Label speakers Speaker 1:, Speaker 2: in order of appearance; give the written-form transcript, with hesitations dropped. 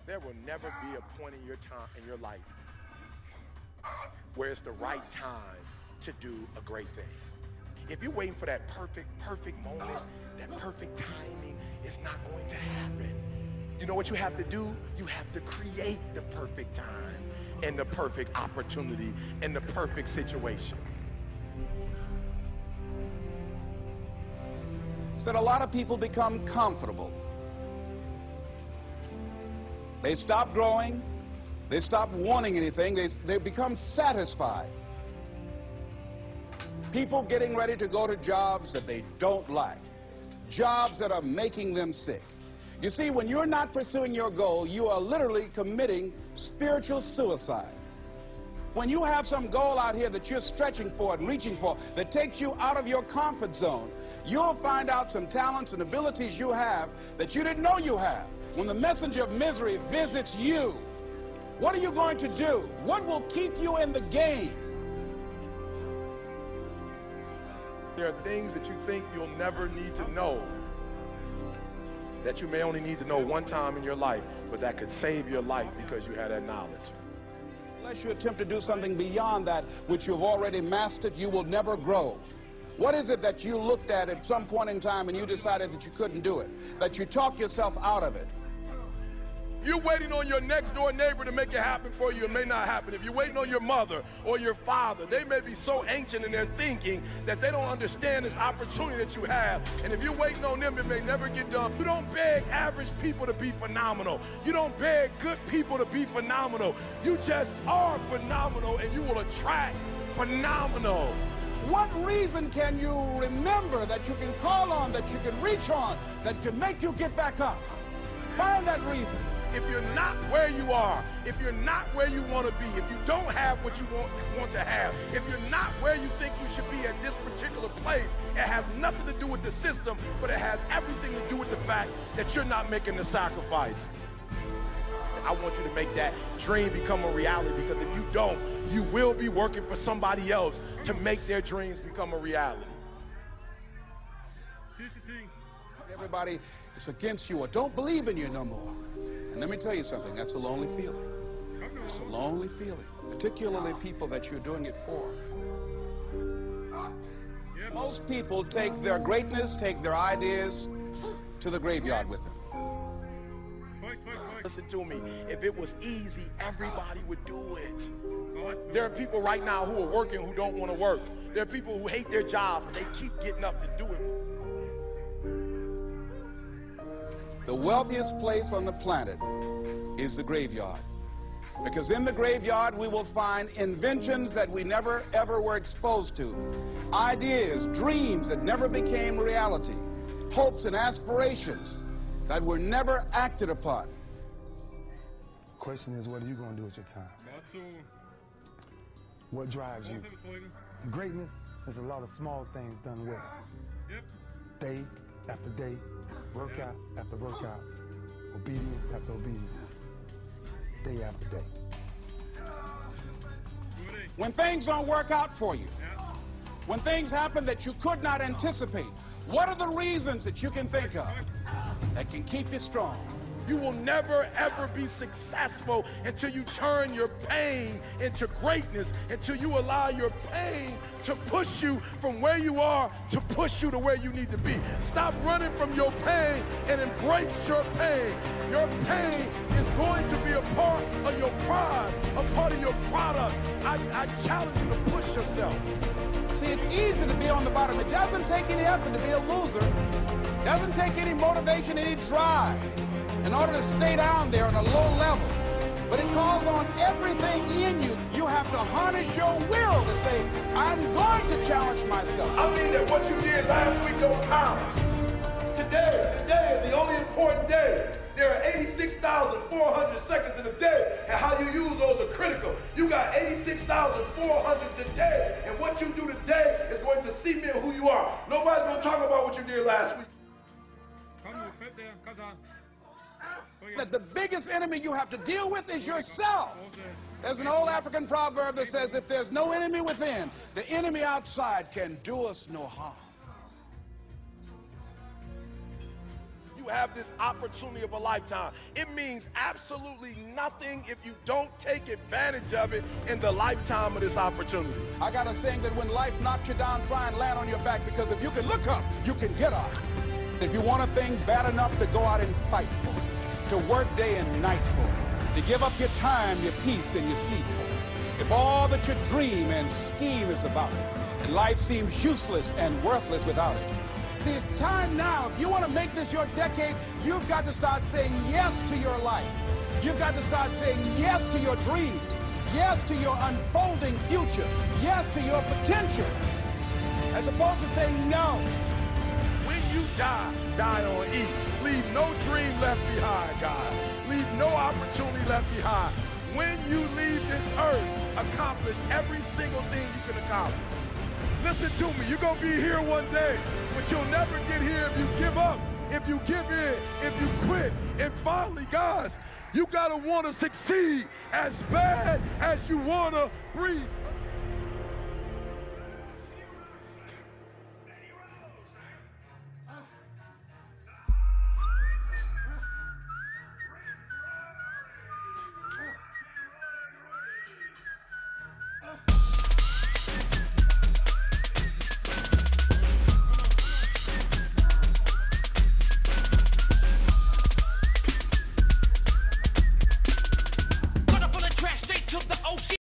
Speaker 1: There will never be a point in your life where it's the right time to do a great thing. If you're waiting for that perfect moment, that perfect timing, it's not going to happen. You know what you have to do? You have to create the perfect time and the perfect opportunity and the perfect situation.
Speaker 2: That a lot of people become comfortable. They stop growing. They stop wanting anything. They become satisfied. People getting ready to go to jobs that they don't like. Jobs that are making them sick. You see, when you're not pursuing your goal, you are literally committing spiritual suicide. When you have some goal out here that you're stretching for and reaching for that takes you out of your comfort zone, you'll find out some talents and abilities you have that you didn't know you have. When the messenger of misery visits you, what are you going to do? What will keep you in the game?
Speaker 1: There are things that you think you'll never need to know, that you may only need to know one time in your life, but that could save your life because you had that knowledge.
Speaker 2: Unless you attempt to do something beyond that which you've already mastered, you will never grow. What is it that you looked at some point in time and you decided that you couldn't do it, that you talked yourself out of it?
Speaker 1: You're waiting on your next door neighbor to make it happen for you. It may not happen. If you're waiting on your mother or your father, they may be so ancient in their thinking that they don't understand this opportunity that you have. And if you're waiting on them, it may never get done. You don't beg average people to be phenomenal. You don't beg good people to be phenomenal. You just are phenomenal, and you will attract phenomenal.
Speaker 2: What reason can you remember that you can call on, that you can reach on, that can make you get back up? Find that reason.
Speaker 1: If you're not where you are, if you're not where you want to be, if you don't have what you want to have, if you're not where you think you should be at this particular place, it has nothing to do with the system, but it has everything to do with the fact that you're not making the sacrifice. I want you to make that dream become a reality, because if you don't, you will be working for somebody else to make their dreams become a reality.
Speaker 2: Everybody is against you or don't believe in you no more. And let me tell you something, that's a lonely feeling. It's a lonely feeling, particularly people that you're doing it for. Most people take their greatness, take their ideas to the graveyard with them.
Speaker 1: Listen to me, if it was easy, everybody would do it. There are people right now who are working who don't want to work. There are people who hate their jobs, but they keep getting up to do it.
Speaker 2: The wealthiest place on the planet is the graveyard. Because in the graveyard we will find inventions that we never ever were exposed to. Ideas, dreams that never became reality. Hopes and aspirations that were never acted upon.
Speaker 3: Question is, what are you going to do with your time? What drives you? Greatness is a lot of small things done well. Day after day, workout after workout, obedience after obedience, day after day.
Speaker 2: When things don't work out for you, when things happen that you could not anticipate, what are the reasons that you can think of that can keep you strong?
Speaker 1: You will never ever be successful until you turn your pain into greatness, until you allow your pain to push you from where you are to push you to where you need to be. Stop running from your pain and embrace your pain. Your pain is going to be a part of your prize, a part of your product. I challenge you to push yourself.
Speaker 2: See, it's easy to be on the bottom. It doesn't take any effort to be a loser. It doesn't take any motivation, any drive in order to stay down there on a low level. But it calls on everything in you. You have to harness your will to say, I'm going to challenge myself.
Speaker 1: I mean that what you did last week don't count. Today is the only important day. There are 86,400 seconds in a day, and how you use those are critical. You got 86,400 today, and what you do today is going to cement who you are. Nobody's going to talk about what you did last week.
Speaker 2: That the biggest enemy you have to deal with is yourself. There's an old African proverb that says, if there's no enemy within, the enemy outside can do us no harm.
Speaker 1: you have this opportunity of a lifetime. It means absolutely nothing if you don't take advantage of it in the lifetime of this opportunity.
Speaker 2: I got a saying that when life knocks you down, try and land on your back, because if you can look up, you can get up. If you want a thing bad enough to go out and fight for it, to work day and night for it, to give up your time, your peace, and your sleep for it, if all that you dream and scheme is about it, and life seems useless and worthless without it. See, it's time now. If you want to make this your decade, you've got to start saying yes to your life. You've got to start saying yes to your dreams, yes to your unfolding future, yes to your potential, as opposed to saying no.
Speaker 1: When you die, die on E. Leave no dream left behind, guys. Leave no opportunity left behind. When you leave this earth, accomplish every single thing you can accomplish. Listen to me, you're going to be here one day, but you'll never get here if you give up, if you give in, if you quit. And finally, guys, you got to want to succeed as bad as you want to breathe.